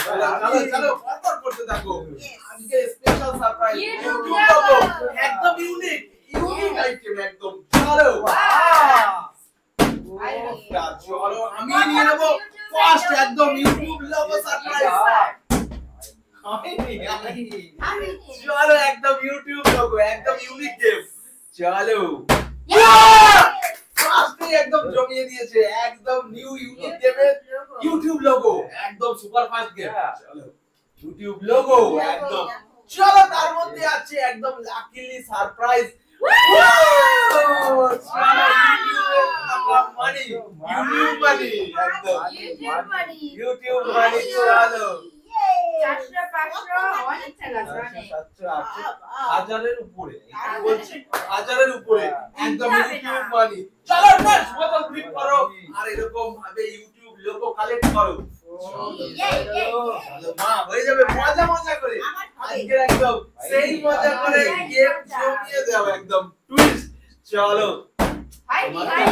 চলো চলো পরপর করতে থাকো আজকে স্পেশাল সারপ্রাইজ ইউটিউব লোগো একদম ইউনিক আইটেম একদম চলো চলো আমি নিয়ে নেব ফার্স্ট একদম ইউটিউব লোগো সারপ্রাইজ চলো একদম ইউটিউব লোগো একদম ইউনিক গিফট চলো ফার্স্টে একদম জমিয়ে দিয়েছে একদম নিউ ইউনিক গেমের ইউটিউব লোগো একদম সুপার ফাস্ট গেম চলো ইউটিউব লোগো একদম চলো তার মধ্যে আছে একদম লাকিলি সারপ্রাইজ ইউটিউব মানি একদম ইউটিউব মানি চলো 400 500 অনেক টাকা হাজারের উপরে হাজারের উপরে একদম ইউটিউব মানি চলো নেক্সট বোতল ফ্লিপ করো আর এরকম ভাবে ইউটিউব লোগো কালেক্ট করো মা হয়ে যাবে মজা মজা করে আজকে একদম সেই মজা করে গেম জমিয়ে দাও একদম টুইস্ট চলো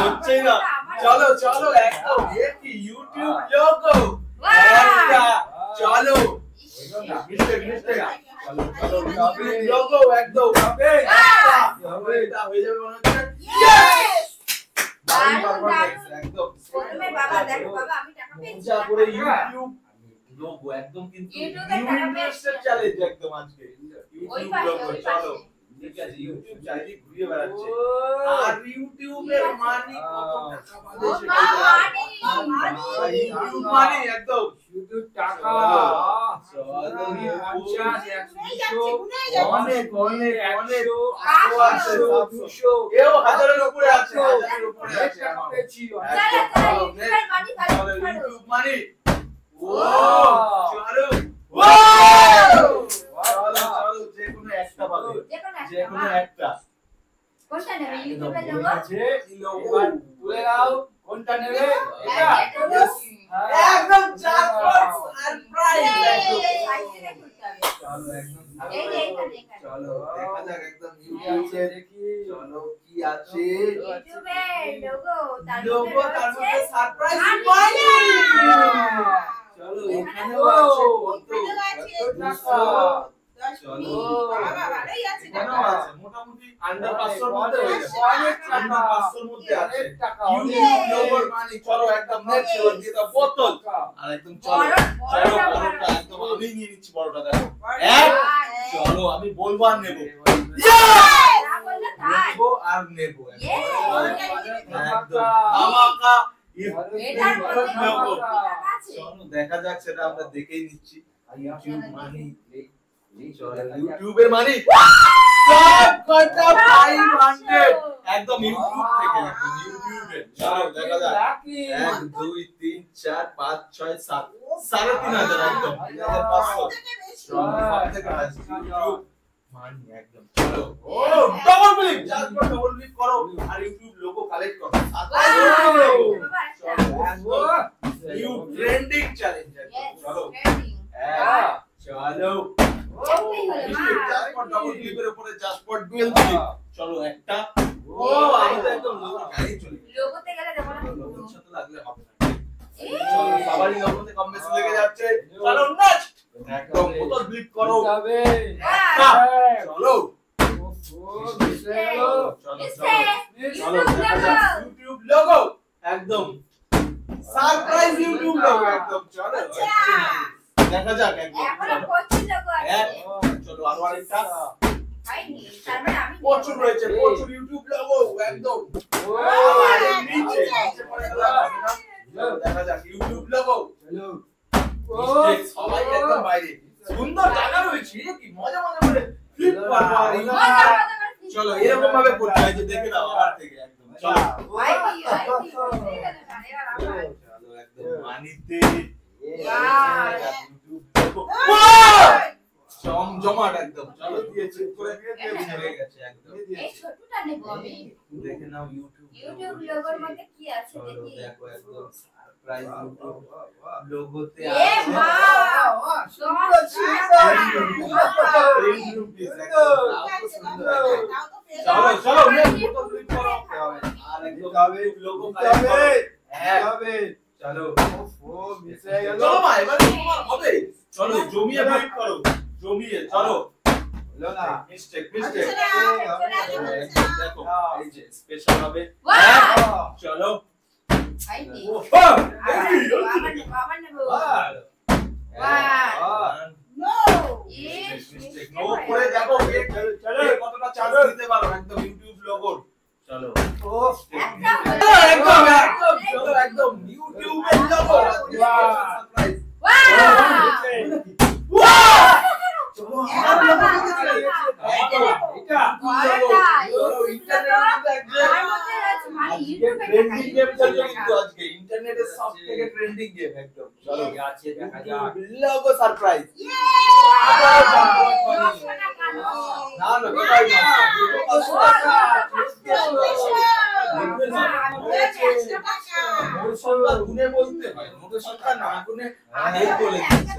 হচ্ছে না চলো চলো একদম কি ইউটিউব লোগো একটা চলো মিস্টেক চলো চলো ইউটিউব লোগো একদম এটা হয়ে যাবে মনে হচ্ছে একদম প্রথমে বাবা দেখো বাবা আমি টাকা পেয়েছি মজা করে ইউটিউব লোগো একদম কিন্তু ইউনিভার্সাল চ্যালেঞ্জ একদম আজকে ইউটিউব লোগো চলো ঠিক আছে ইউটিউব চাইলে ঘুরিয়ে বেড়াচ্ছে আর ইউটিউবের মানি কত টাকা মানি ইউটিউব মানি একদম শুধু টাকা চলো 50 অনেক অনেক অনেক 200 এও হাজারের উপরে আছে হাজারের উপরে আছে টাকা পেয়েছি চলো ইউটিউব মানি ও চলো চলো চলো যে কোনো একটা পাবে যে কোনো একটা কোনটা নেবে ইউটিউবে লোগো তুলে দাও কোনটা নেবে এটা একদম জাকপট সারপ্রাইজ চলো একদম চলো দেখা যাক একদম ইউটিউবে দেখি চলো কি আছে ইউটিউবে লোগো লোগো তার মধ্যে সারপ্রাইজ মানি চলো এখানে আছে কত টাকা চলো বাবা ভালোই আছে টাকা আছে মোটামুটি আন্ডার 500 এর মধ্যে হয়ে যাবে অনেক টাকা 500 এর মধ্যে আছে ইউটিউব লোগোর মানি চলো একদম নেক্সট ওয়ান দিয়ে দাও বোতল আর একদম চলো চলো বড়টা একদম আমি নিয়ে নিচ্ছি বড়টা দেখো এক চলো আমি বলবো আর নেব নেবো আর নেব একদম আমাকা চলো দেখা যাক সেটা আমরা দেখেই নিচ্ছি ইউটিউব মানি ইউটিউবের মানি সব কটা 500 একদম ইউটিউব থেকে একদম ইউটিউবে চলো দেখা যাক 1 2 3 4 5 6 7 3500 একদম 3500 সব থেকে ইউটিউব মানি একদম চলো ও double click just double click করো আর ইউটিউব লোগো কালেক্ট করো নিউ ট্রেন্ডিং চ্যালেঞ্জ চলো চলো ডবল ক্লিকের উপরে জাস্টপট ডুয়েল ক্লিক চলো একটা ও আমি তো একদম লোগো গাড়ি চলে লোগোতে গেলে দেব না লোগোর সাথে লাগলে হবে না চলো সবারই লোগোতে কম বেশি লেগে যাচ্ছে চলো নেক্সট একদম বোতল ক্লিক করো যাবে চলো ইউটিউব লোগো একদম সারপ্রাইজ ইউটিউব লোগো একদম চলো দেখা যাক একদম এখনো প্রচুর লোগো আছে চলো আরো আরেকটা হয়নি তার মানে আমি প্রচুর রয়েছে প্রচুর ইউটিউব লোগো একদম নিচে নিচে পড়ে গেল দেখা যাক ইউটিউব লোগো সবাই একদম বাইরে সুন্দর জায়গা রয়েছে কি মজা মজা করে ফ্লিপ করবো আর চলো এরকম ভাবে করতে হয় যে দেখে নাও আমার থেকে একদম চলো চলো একদম মানিতে জমজমাট একদম চলো দিয়ে চেক করে হয়ে গেছে একদম এই ছোটটা নেব আমি দেখে নাও ইউটিউব লোগোর মধ্যে কি আছে চলো দেখি দেখো একদম সারপ্রাইজ ইউটিউব লোগোতে এ মা চলো চলো বোতল ক্লিক করো আর একদম লোগো হবে চলো ও মিস হয়ে গেল চলো মা এবার তোমার হবে চলো জমিয়ে ফাইট করো, জমিয়ে চলো। হলো না। মিস্টেক দেখো এই যে স্পেশাল হবে। চলো হয়নি। ও আবার নেব। নো। মিস্টেক নো করে দেখো চলো কতটা চান্স দিতে পারো একদম ইউটিউব লোগোর। চলো ও একদম একদম ইউটিউবের লোগো। সারপ্রাইজ। চলো আমার লোগো দিতে এটা ট্রেন্ডিং গেম চলছে কিন্তু আজকে ইন্টারনেটের সবথেকে ট্রেন্ডিং গেম একদম। চলো আছে দেখা যাক। Logo surprise. না না কোথায় না মোর সংখ্যা গুনে বলতে হয়, মোর সংখ্যা না গুনে আগেই বলে দিচ্ছে।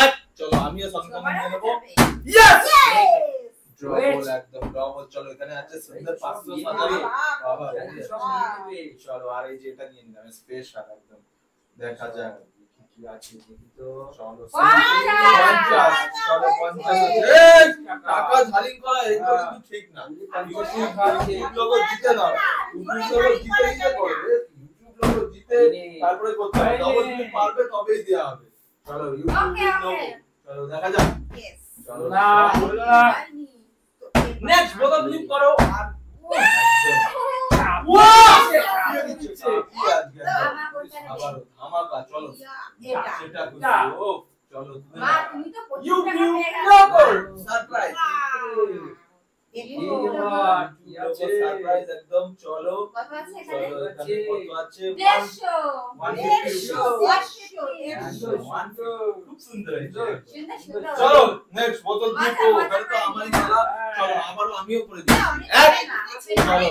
এক চলো আমিও সংখ্যা নিয়ে নেব। ইয়েস ডবল একদম ডবল। চলো এখানে আছে সুন্দর 500 বাবা চলো আর এই যে এটা নিয়ে নিলাম স্পেশাল একদম। দেখা যাক কি আছে দেখি তো। চলো 50 চলো 50 টাকা ঝালিং করা এগুলো কিন্তু ঠিক না। ইউটিউব লোগো জিতে না, ইউটিউব লোগো জিতে দিতে করবে, ইউটিউব লোগো জিতে তারপরে করতে হবে, ডবল ক্লিক মারবে তবেই দেয়া হবে। চলো ইউটিউব লোগো চলো দেখা যাক। চলো না হলো না। নেক্সট বোতাম ক্লিক করো আর আবার ধামাকা। চলো সেটা ও চলো ইউটিউব লোগো সারপ্রাইজ। সারপ্রাইজ একদম। চলো কত আছে চলো এখানে? এখানে কত আছে? 150 খুব সুন্দর হয়েছে। সুন্দর সুন্দর। চলো নেক্সট বোতল ক্লিক করো। এটা তো আমারই খেলা। চলো আবারও আমিও করে দিচ্ছি। এক চলো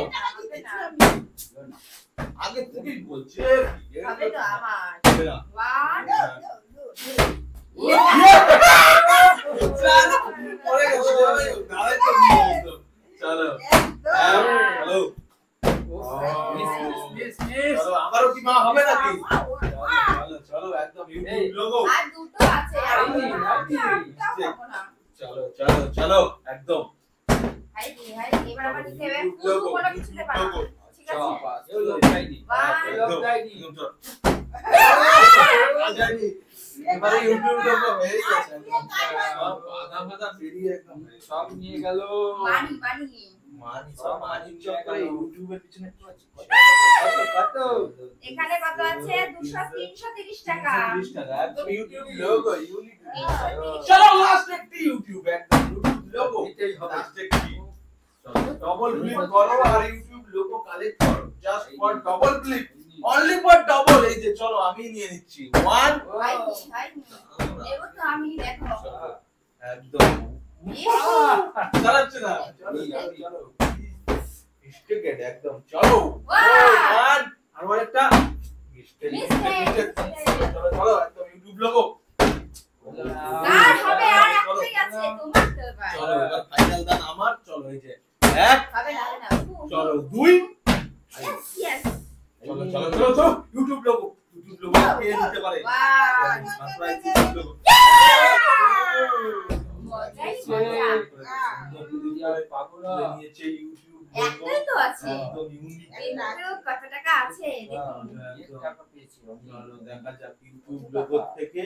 আগে তুমি বলছে হবে তো আমার। না 1 পরে গেছে দাঁড়াই তো নিয়ে চলো হ্যালো চলো আবারও কি মা হবে নাকি? চলো চলো একদম ইউটিউব লোগো। আর দুটো আছে আর চলো চলো চলো একদম হাইদি হাইদি এবার আবার নিতে হবে পুরো কোনো কিছুতে পারবো ঠিক আছে এবারে ইউটিউব লোগো হয়ে গেছে সব আধা মাথা বেরিয়ে একদম সব নিয়ে গেল। মানি মানি মানি সব মানি চক্করে ইউটিউবের পিছনে কত এখানে কত আছে 330 টাকা 30 টাকা একদম ইউটিউব লোগো ইউনিক। 330 চলো লাস্ট একটি ইউটিউব একদম ইউটিউব লোগো এটাই হবে। লাস্ট একটি চলো ডবল ক্লিক করো আর ইউটিউব লোগো কালেক্ট করো just for double click only for double. এই যে চলো আমি নিয়ে নিচ্ছি 1 হাইদি হাইদি এবার তো আমি দেখো একদম ইয়েসু চালাচ্ছে না। চলো চলো মিস্টেক একদম। চলো ওয়াও 1 আর আরেকটা মিস্টেক Mistake. চলো চলো একদম ইউটিউব লোগো। আর হবে আর একটাই আছে তোমার তো ভাই চলো এবার ফাইনাল দান আমার। চলো এই যে এক হবে না চলো 2 ইয়েস ইয়েস চলো চলো চলো চলো ইউটিউব লোগো কে নিতে পারে? Wow surprise YouTube logo. মজাই পাগল নিয়েছে ইউটিউব লোগো একটাই তো আছে একদম ইউনিক। কিন্তু কত টাকা আছে দেখুন টাকা পেয়েছি। চলো দেখা যাক ইউটিউব লোগো থেকে